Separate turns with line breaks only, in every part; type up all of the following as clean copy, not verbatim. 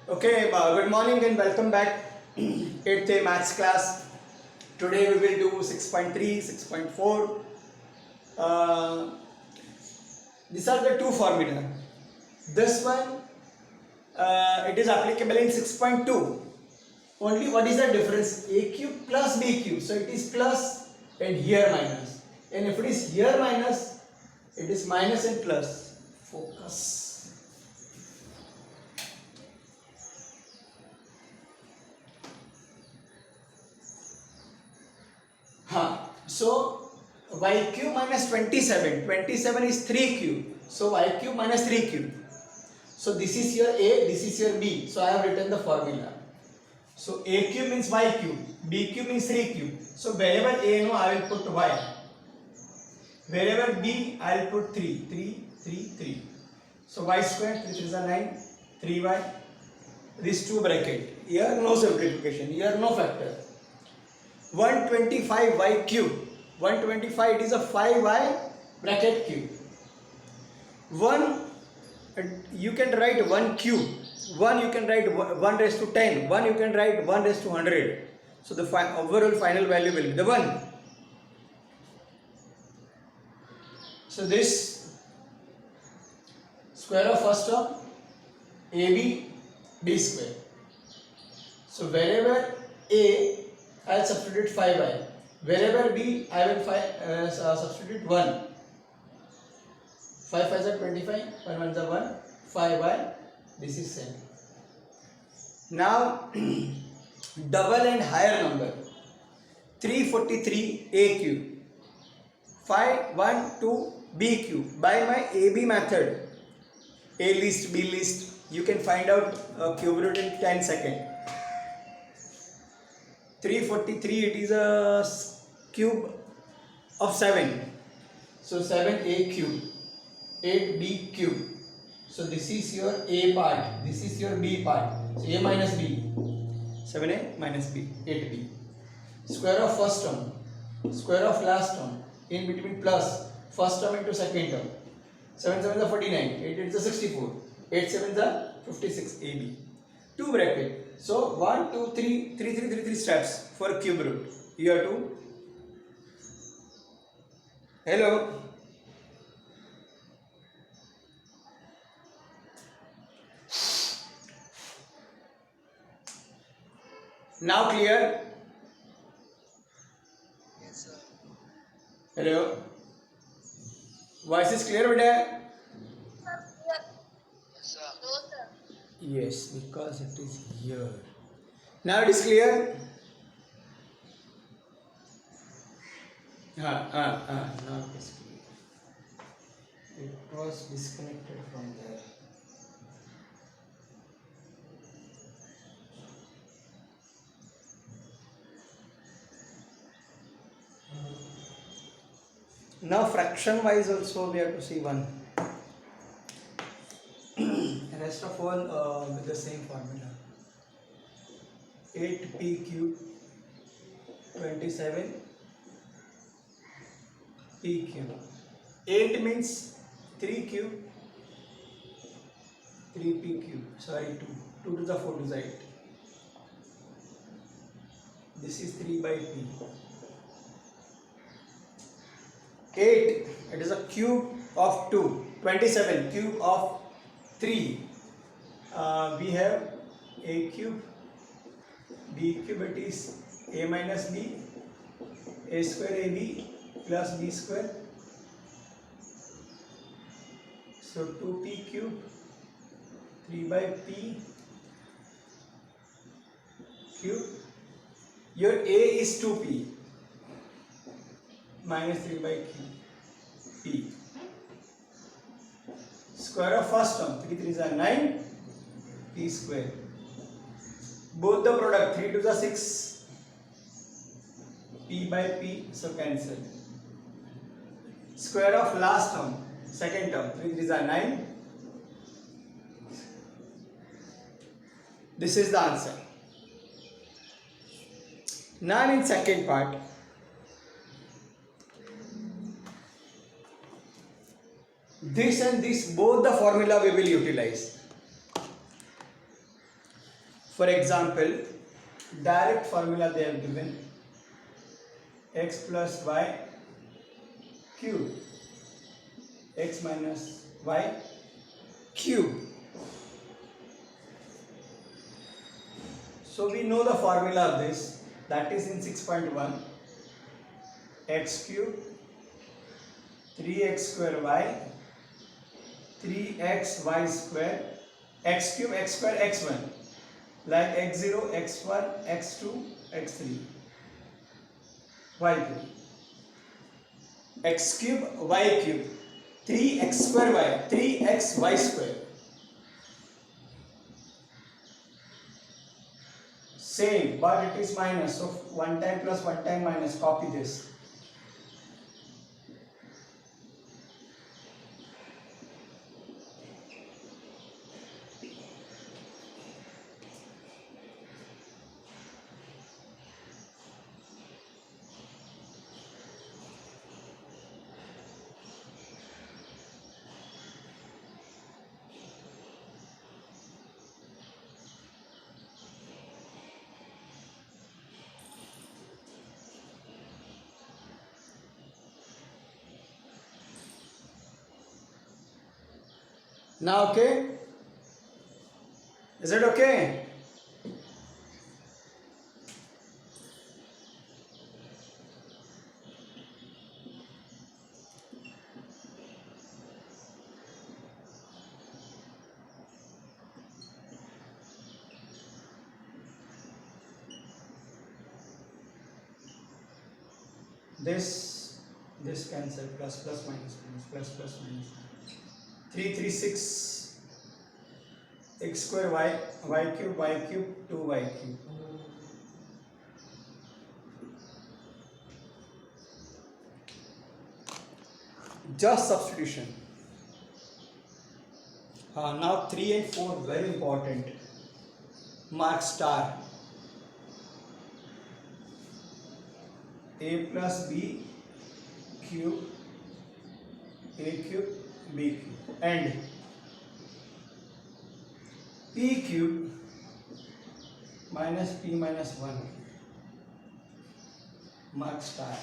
Okay, good morning and welcome back. 8th A maths class. Today we will do 6.3, 6.4. Uh, these are the two formula. This one, it is applicable in 6.2. Only what is the difference? A cube plus B cube. So it is plus and here minus. And if it is here minus, it is minus and plus. Focus. So y cube minus 27. 27 is 3 cube. So y cube minus 3 cube. So this is your A, this is your B. So I have written the formula. So A cube means y cube, B cube means 3 cube. So wherever A no, I will put y. Wherever B, I will put 3. 3, 3, 3. So y square, 3 is 9, 3y. These two bracket. Here no simplification, here no factor. 125y cube. 125, it is a 5y bracket cube. 1, you can write 1 cube. 1 you can write 1 raised to 10. 1 you can write 1 raised to 100. So the overall final value will be the 1. So this square of first term AB B square. So wherever A, I will substitute 5y. Wherever B, I will substitute 1. 5 5 is 25, 1 1 is 1, 5y, this is same. Now, double and higher number. 343 A cube. 5 1 2 B cube. By my AB method, A list, B list, you can find out cube root in 10 seconds. 343, it is a cube of 7. So 7a cube, 8b cube. So this is your A part, this is your B part. So A minus B, 7a minus B, 8b. Square of first term, square of last term, in between plus, first term into second term. 7 7 is 49, 8 8 is 64, 8 7 is 56 AB. 2 bracket. So 1 2 3 3 3 3 3 steps for cube root. Here 2. Hello. Now clear?
Yes, sir.
Hello. Voice is clear, beta?
Yes, sir. No, sir.
Yes, because it is here. Now it is clear? Now it is clear. It was disconnected from there. Now fraction wise also we have to see one. Rest of all with the same formula. 8p cube 27 p cube. 8 means 3 cube, 3p cube. Sorry, 2. 2 to the 4 to the 8. This is 3 by p. 8, it is a cube of 2. 27, cube of 3. We have a cube, b cube, it is a minus b, a square ab plus b square. So 2p cube, 3 by p cube. Your a is 2p minus 3 by p. Square of first term, 3 3 is 9, p square. Both the product, 3 2 is 6, p by p, so cancel. Square of last term, second term, 3 3 is 9. This is the answer. Now in second part, this and this, both the formula we will utilize. For example, direct formula they have given, x plus y cube, x minus y cube. So we know the formula of this, that is in 6.1, x cube 3x square y 3x y square x cube x square x1, like x0 x1 x2 x3 y cube, x cube y cube 3x square y 3x y square. Same, but it is minus, so one time plus one time minus, copy this. Now okay? Is it okay? This cancel, plus plus minus minus plus plus minus. 336 x square y cube 2y cube. Just substitution. Now 3 and 4 very important. Mark star. A plus b cube a cube b cube and p cube minus p minus 1. Mark star.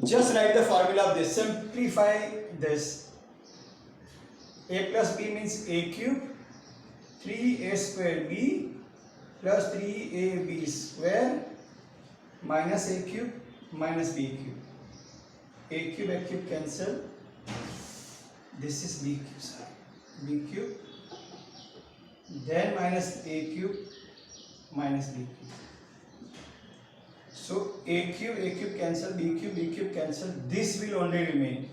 Just write the formula of this. Simplify this. A plus b means a cube 3a square b plus 3ab square minus a cube minus b cube. A cube cancel. This is b cube side. B cube. Then minus a cube minus b cube. So a cube cancel, b cube cancel. This will only remain.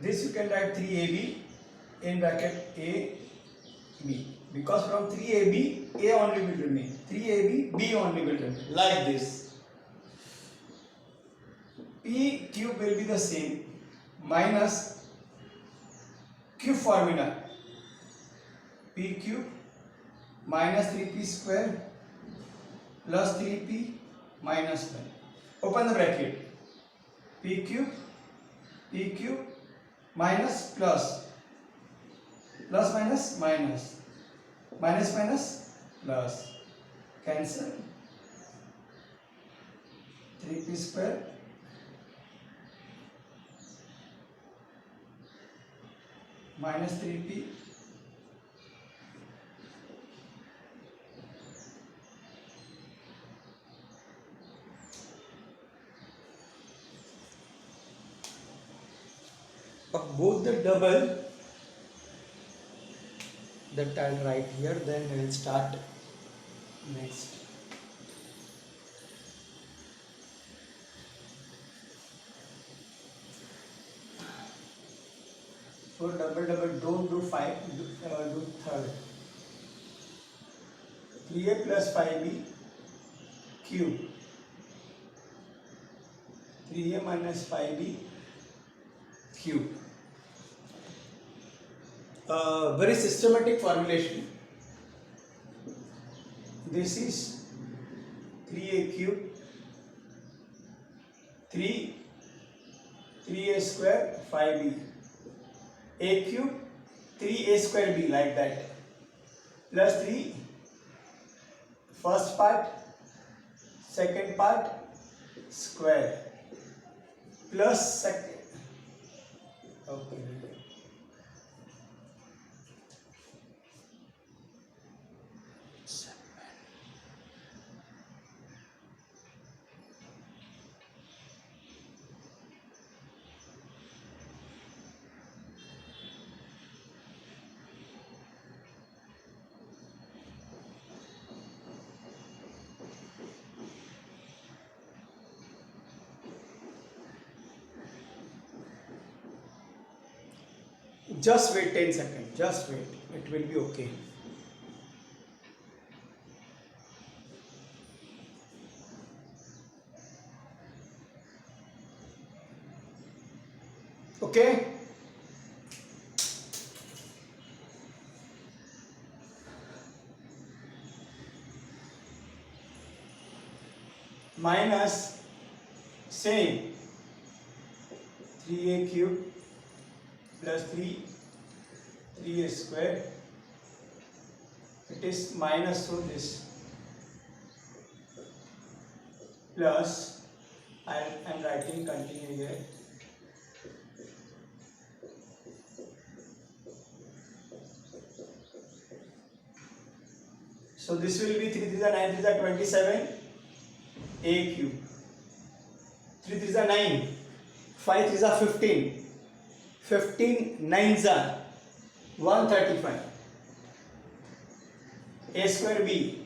This you can write 3ab in bracket a b, because from 3ab a only will remain, 3ab b only will remain, like this. P cube will be the same, minus cube formula, p cube minus 3p square plus 3p minus 1. Open the bracket. P cube minus plus minus minus minus plus, cancel. 3p square minus 3p of both the double that I'll write here, then we will start next. For double don't do 5, do third. 3a plus 5b cube 3a minus 5b cube. Very systematic formulation. This is 3a cube 3a square 5b, a cube 3a square b, like that, plus 3 first part, second part square, plus second, okay, just wait 10 seconds, just wait, it will be okay. Okay, minus same 3a cube plus 3a square, it is minus through this, plus I am writing continue here, so this will be 3 3 are 9 3 are 27 a cube, 3 3 are 9, 5 3 are 15, 15 9s are 135, a square b,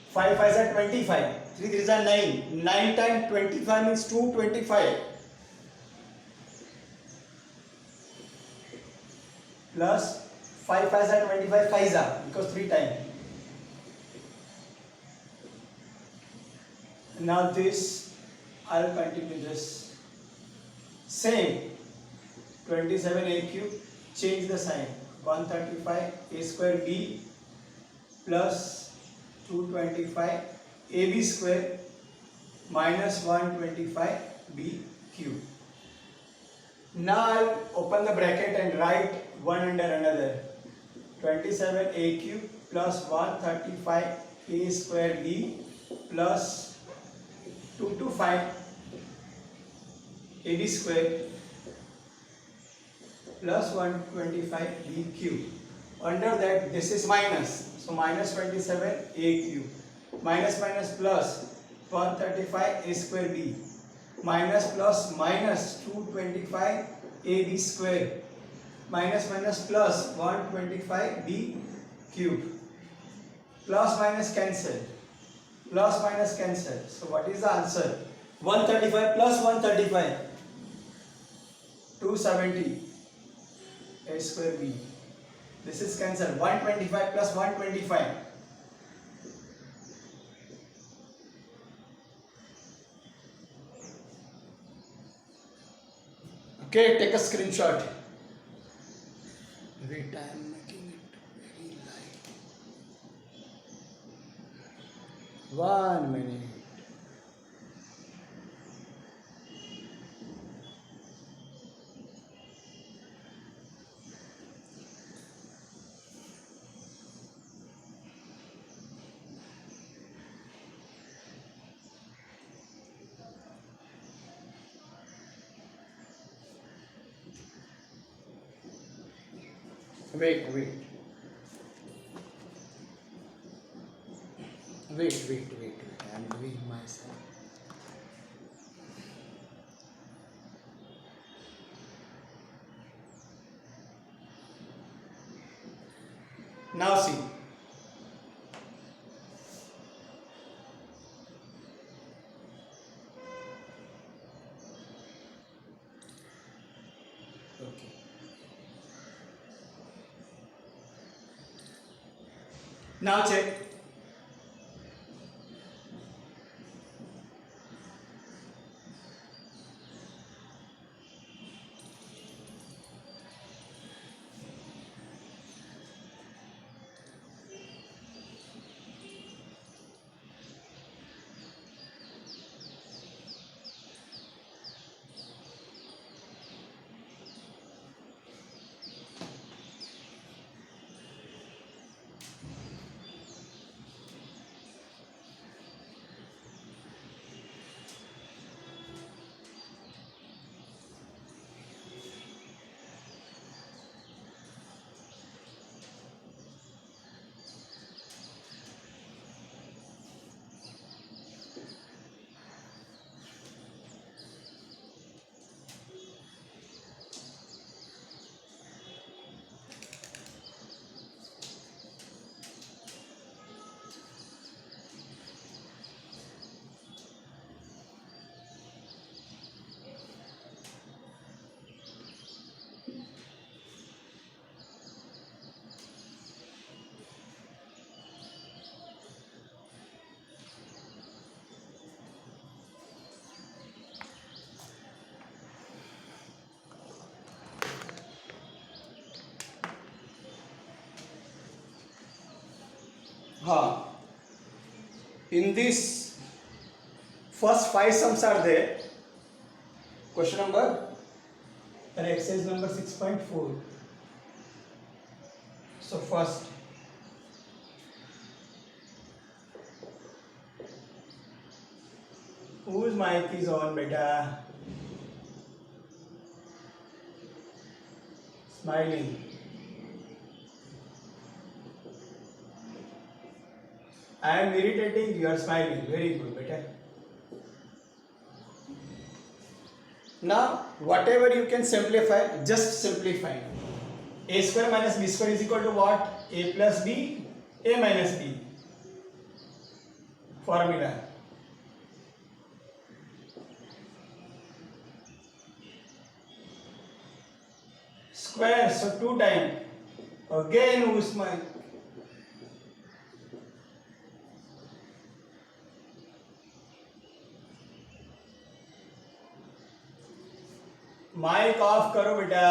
5 5s are 25, 3 3s are 9, 9 times 25 means 225, plus 5 5s are 25, 5s are, because 3 times. Now this, I will continue this. Same, 27a cube, change the sign, 135 a square b plus 225 ab square minus 125 b cube. Now I will open the bracket and write one under another. 27a cube plus 135 a square b plus 225 ab square plus 125 b cube. Under that this is minus, so minus 27 a cube, minus minus plus 135 a square b, minus plus minus 225 ab square, minus minus plus 125 b cube, plus minus cancel, plus minus cancel, so what is the answer? 135 plus 135, 270 a square b, this is cancel, 125 plus 125, okay, take a screenshot. Wait, I am making it very light. 1 minute. Wait. I am doing myself. Now see. Okay. Now check. Ha. In this first 5 sums are there. Question number and exercise number 6.4. So first, whose mic is on, beta? Smiling. I am irritating, you are smiling. Very good, beta. Now, whatever you can simplify, just simplify. A square minus b square is equal to what? A plus b, a minus b. Formula. Square, so 2 times. Again, who's my? Mic off करो बेटा.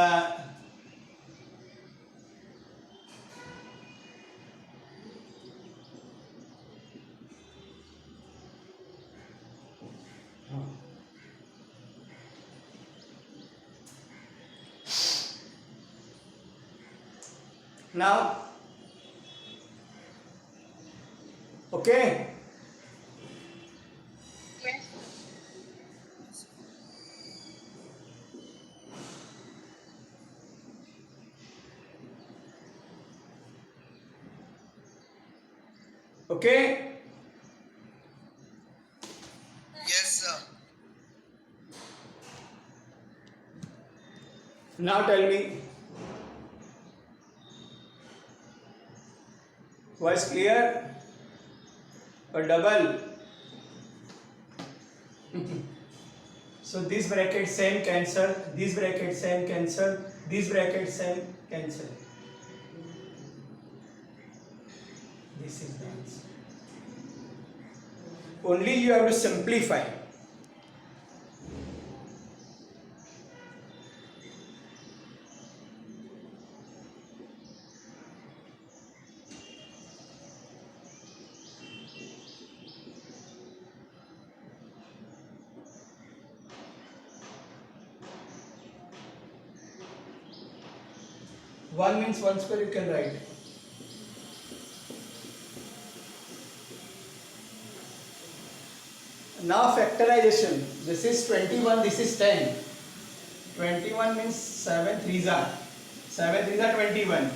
Now, okay. Okay.
Yes, sir.
Now tell me. Was clear? Or double? So this bracket same cancel, this bracket same cancel, this bracket same cancel. This is the answer. Only you have to simplify. One means 1 square you can write. Now factorization. This is 21, this is 10. 21 means 7 3s are. 7 3s are 21.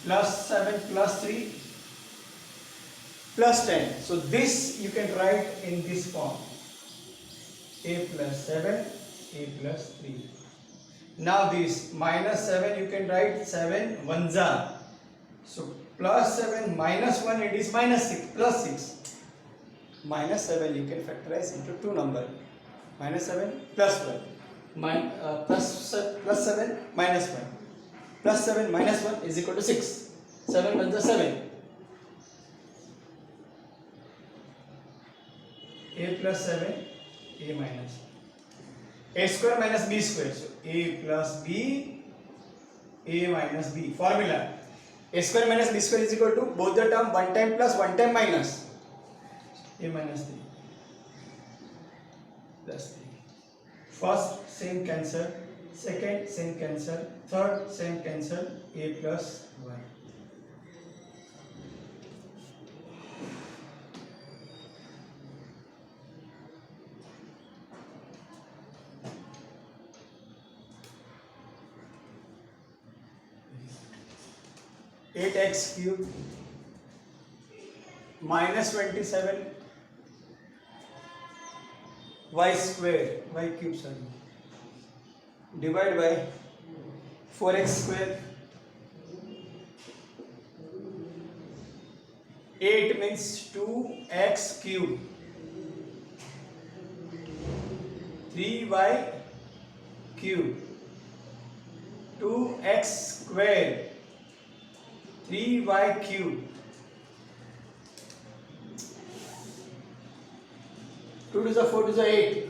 Plus 7 plus 3 plus 10. So this you can write in this form. A plus 7, A plus 3. Now this minus 7 you can write 7 1s are. So plus 7 minus 1 it is minus 6 plus 6. Minus 7 you can factorize into two numbers. Minus 7 plus 1. Plus 7 minus 1. Plus 7 minus 1 is equal to 6. 7 1s are 7. A plus 7, A minus 1. A square minus B square. So A plus B, A minus B. Formula. A square minus B square is equal to both the term 1 time plus 1 time minus. A minus 3 plus 3. First same cancel, second same cancel, third same cancel, A plus 1. Eight x cube minus 27 y square, y cube sorry, divide by 4x square. 8 means 2x cube, 3y cube, 2x square, 3y cube. 2 to the 4 to the 8,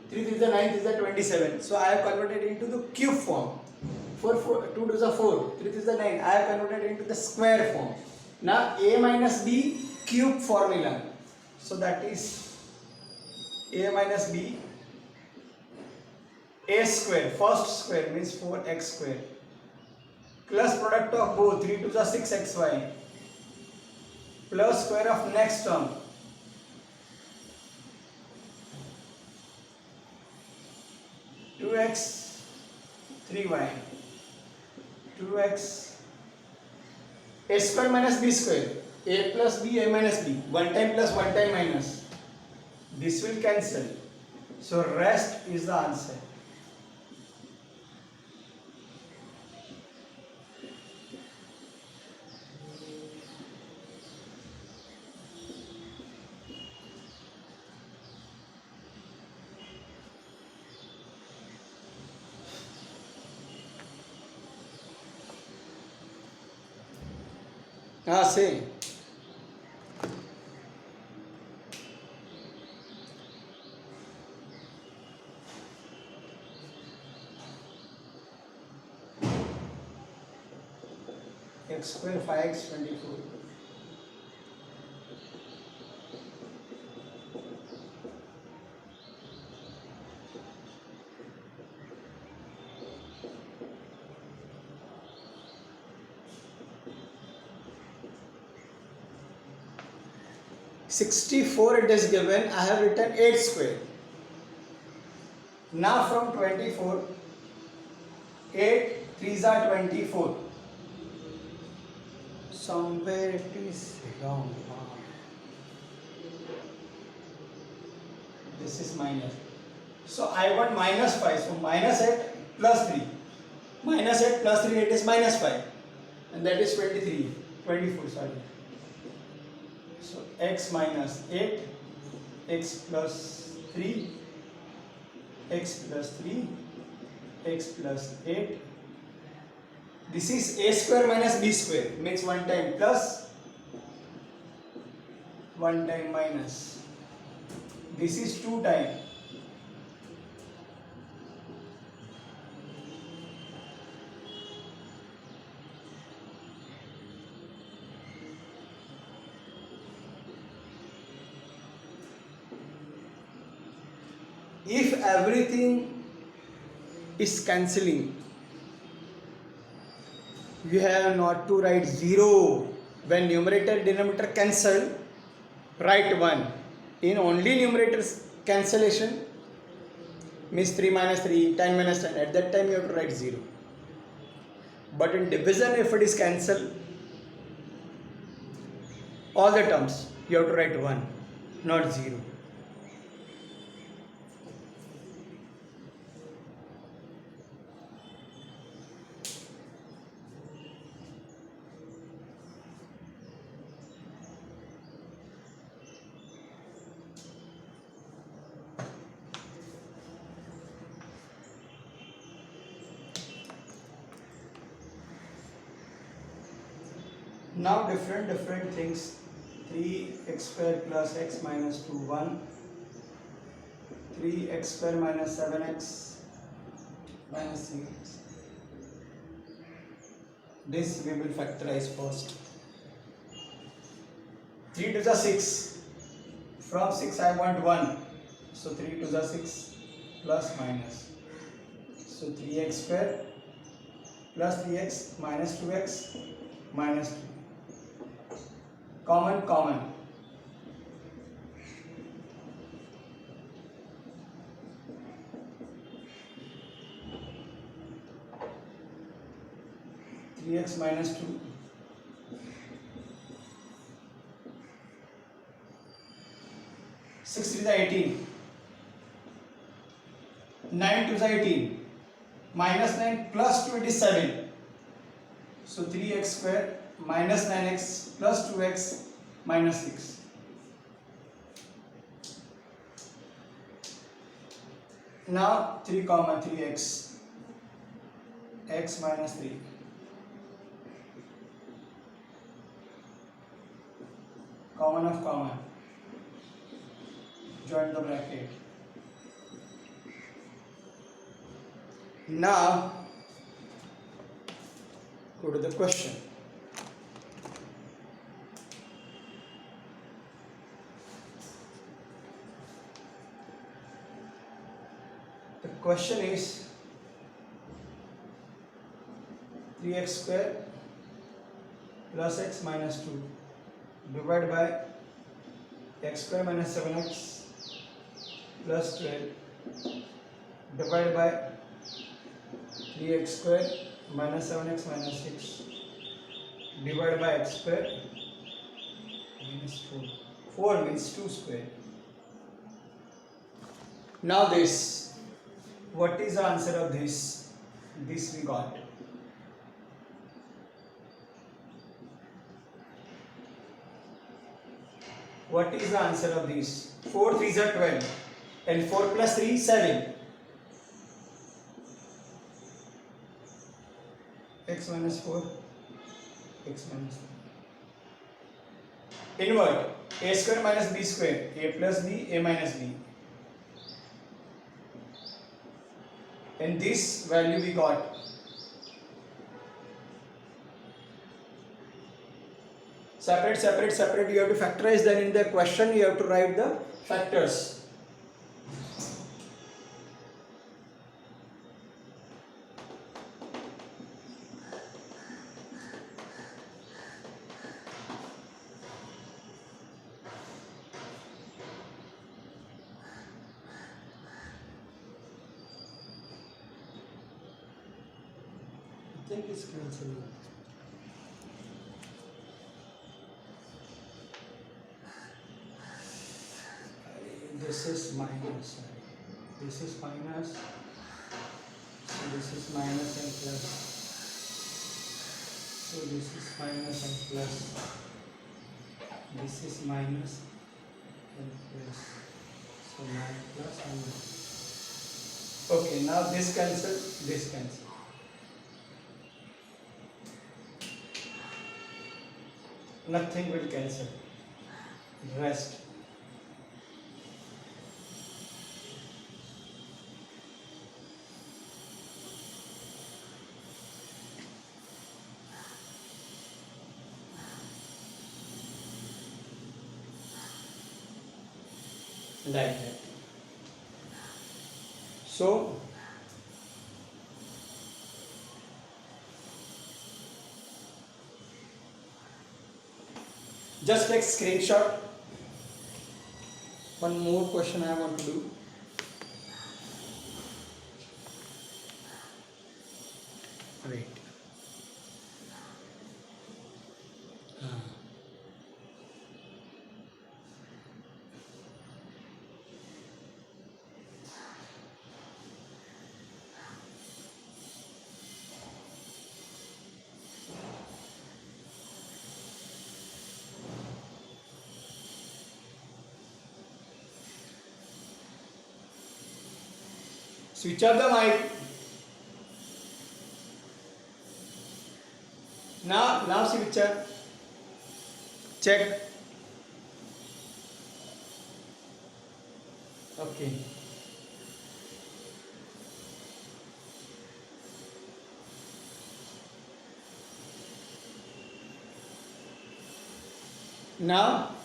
3 to the 9 to the 27. So I have converted into the cube form. 2 to the 4, 3 to the 9. I have converted into the square form. Now a minus b cube formula. So that is a minus b, a square, first square means 4x square, plus product of both 3 to the 6xy, plus square of next term, two x 3y, 2x, a square minus b square, a plus b, a minus b, one time plus one time minus, this will cancel, so rest is the answer. Say. X square 5x 24. (64) it is given. I have written 8 square. Now from 24, 8 3s are 24. Somewhere it is wrong. This is minus. So I want minus 5. So minus 8 plus 3. Minus 8 plus 3, it is minus 5. And that is 24, sorry. So x minus 8, x plus 3, x plus 3, x plus 8. This is a square minus b square, makes one time plus, one time minus. This is 2 times. If everything is cancelling, you have not to write 0. When numerator denominator cancel, write 1. In only numerator cancellation means 3 minus 3, 10 minus 10. At that time you have to write 0. But in division, if it is cancelled, all the terms you have to write 1, not 0. Now different things. 3x square plus x minus 2 1, 3x square minus 7x minus 3x. This we will factorize first. 3 to the 6. From 6 I want 1. So 3 to the 6 plus minus. So 3x square plus 3x minus 2x minus 2. Common. 3x minus 2. 6 to the 18. 9 to the 18. Minus 9 plus 2, it is 7. So 3x square minus 9x plus 2x minus 6. Now 3 comma 3x, x minus 3. Common of common. Join the bracket. Now go to the question. question is 3x square plus x minus 2 divided by x square minus 7x plus 12 divided by 3x square minus 7x minus 6 divided by x square minus 4. 4 means 2 square. Now this, what is the answer of this? This we got. What is the answer of this? 4 3s are 12 and 4 plus 3 7. X minus 4, x minus 3. Invert a square minus b square, a plus b, a minus b. And this value we got. Separate, separate, separate. You have to factorize. Then in the question you have to write the factors. I think it's cancelled. This is minus, this is minus, so this is minus and plus, so this is minus and plus, this is minus and plus, so 9 plus and 9. Okay, now this cancel, this cancel. Nothing will cancel, rest. Like that. So just take screenshot. One more question I want to do. Wait. Switch off the mic. Now switch up. Check. Okay. Now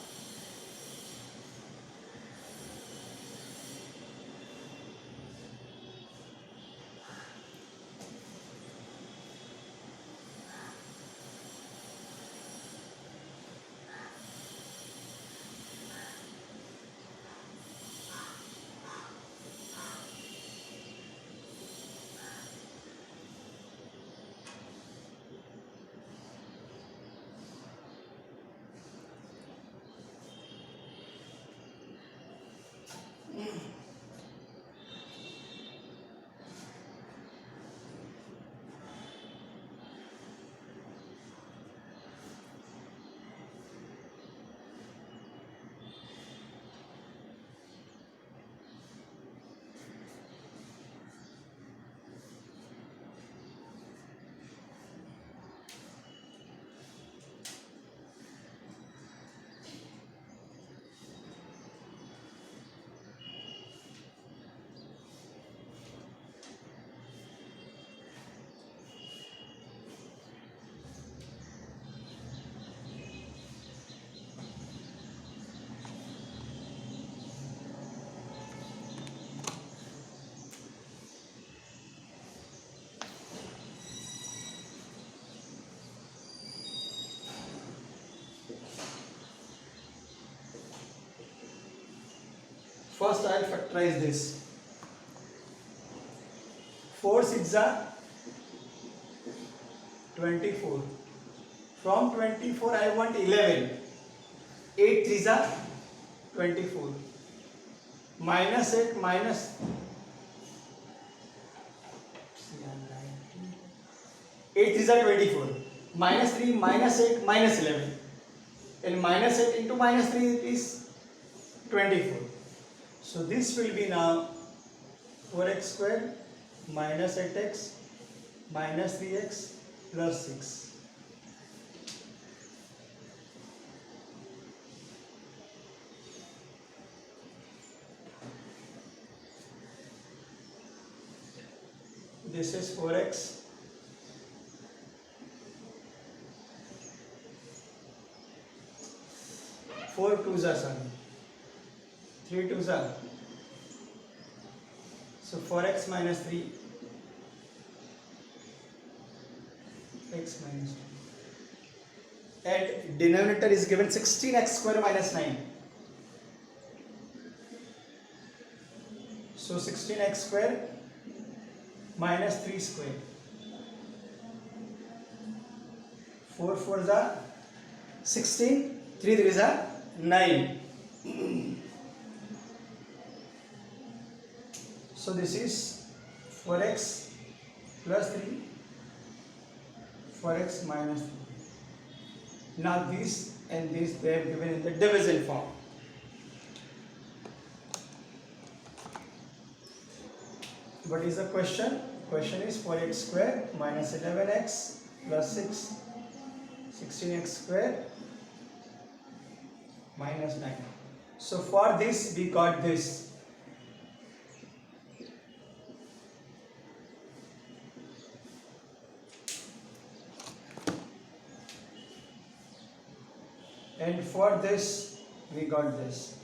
First I will factorize this. 4 6 are 24. From 24 I want 11. 8 3 are 24. Minus 8 minus 8 3 are 24. Minus 3 minus 8 minus 11. And minus 8 into minus 3 is 24. So this will be now 4x square minus 8x minus 3x plus 6. This is 4x. Four twos are 7. 3 twos are. So 4x minus 3. X minus 2. And denominator is given 16x square minus 9. So 16x square minus 3 square. 4 4s are 16. 3 3s are 9. So this is 4x plus 3, 4x minus 3. Now this and this they have given in the division form. What is the question? Question is 4x square minus 11x plus 6, 16x square minus 9. So for this we got this. And for this we got this.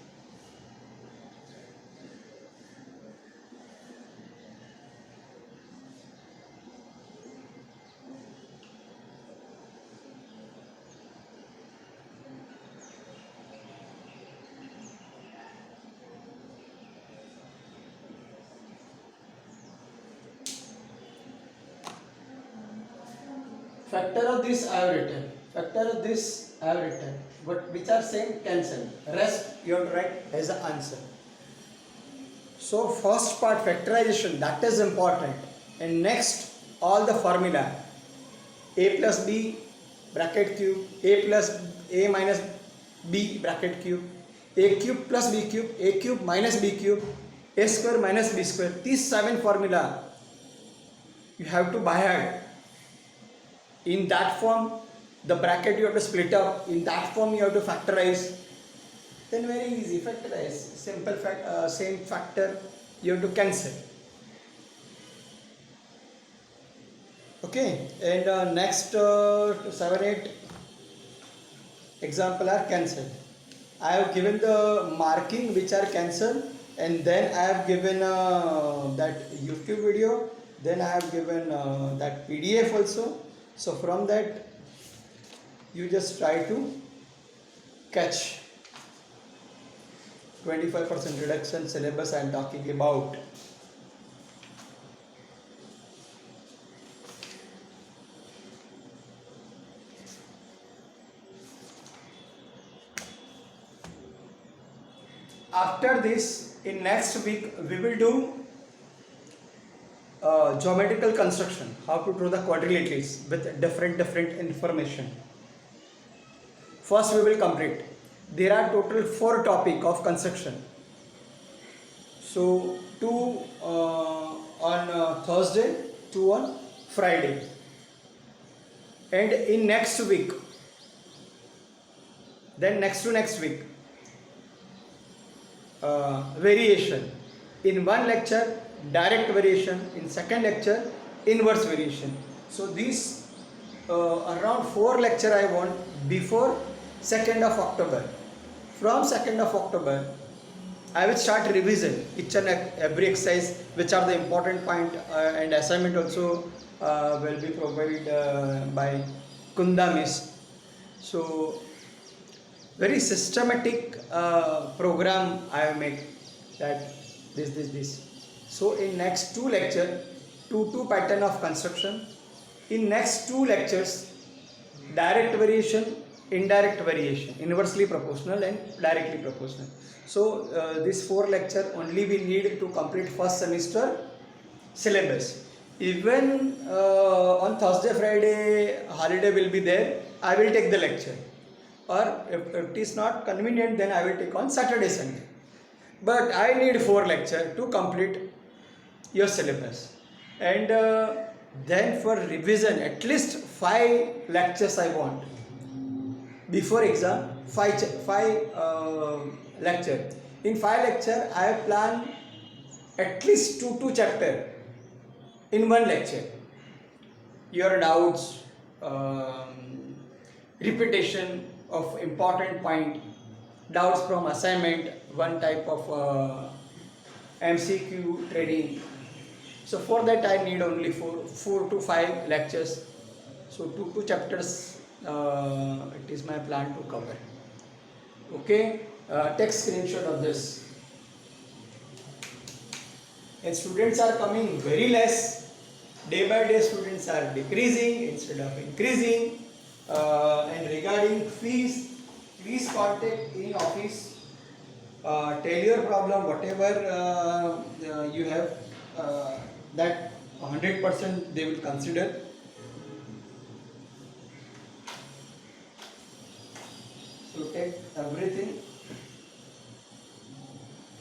Factor of this I have written. Factor of this I have written. But which are same, cancel. Rest you have to write as the answer. So first part factorization, that is important. And next all the formula. A plus B bracket cube, A plus A minus B bracket cube, A cube plus B cube, A cube minus B cube, A square minus B square. These 7 formula you have to by heart. In that form, the bracket you have to split up. In that form, you have to factorize. Then very easy, factorize. Simple fact, same factor you have to cancel. Okay, and next 7, 8 example are cancelled. I have given the marking which are cancelled, and then I have given that YouTube video. Then I have given that PDF also. So from that you just try to catch 25% reduction syllabus I am talking about. After this, in next week we will do geometrical construction, how to draw the quadrilaterals with different information. First we will complete. There are total 4 topic of construction. So 2 on Thursday, 2 on Friday, and in next week, then next to next week, variation. In one lecture direct variation, in second lecture inverse variation. So these around 4 lecture I want before 2nd of October. From 2nd of October I will start revision each and every exercise, which are the important point, and assignment also will be provided by Kunda Miss. So very systematic program I have made. that this. So in next two lecture, two pattern of construction. In next two lectures, direct variation, indirect variation, inversely proportional and directly proportional. So this 4 lecture only we need to complete first semester syllabus. Even on Thursday, Friday holiday will be there, I will take the lecture, or if it is not convenient, then I will take on Saturday, Sunday. But I need 4 lecture to complete your syllabus, and then for revision at least 5 lectures I want before exam. 5 lecture. In 5 lecture I have planned at least 2 chapter in one lecture. Your doubts, repetition of important point, doubts from assignment, one type of MCQ training. So for that I need only 4 to 5 lectures. So 2 chapters it is my plan to cover. Okay, take screenshot of this. And students are coming very less. Day by day students are decreasing instead of increasing. And regarding fees, please contact in office. Tell your problem, whatever you have, that 100% they will consider. So take everything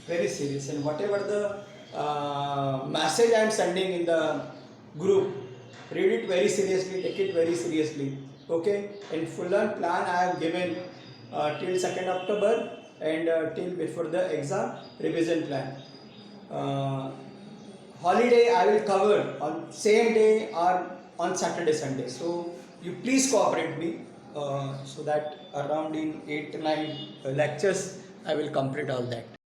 very serious, and whatever the message I am sending in the group, read it very seriously, take it very seriously. Okay, and full on plan I have given till 2nd October and till before the exam revision plan. Holiday I will cover on same day or on Saturday, Sunday. So you please cooperate me so that around in 8 to 9 lectures I will complete all that.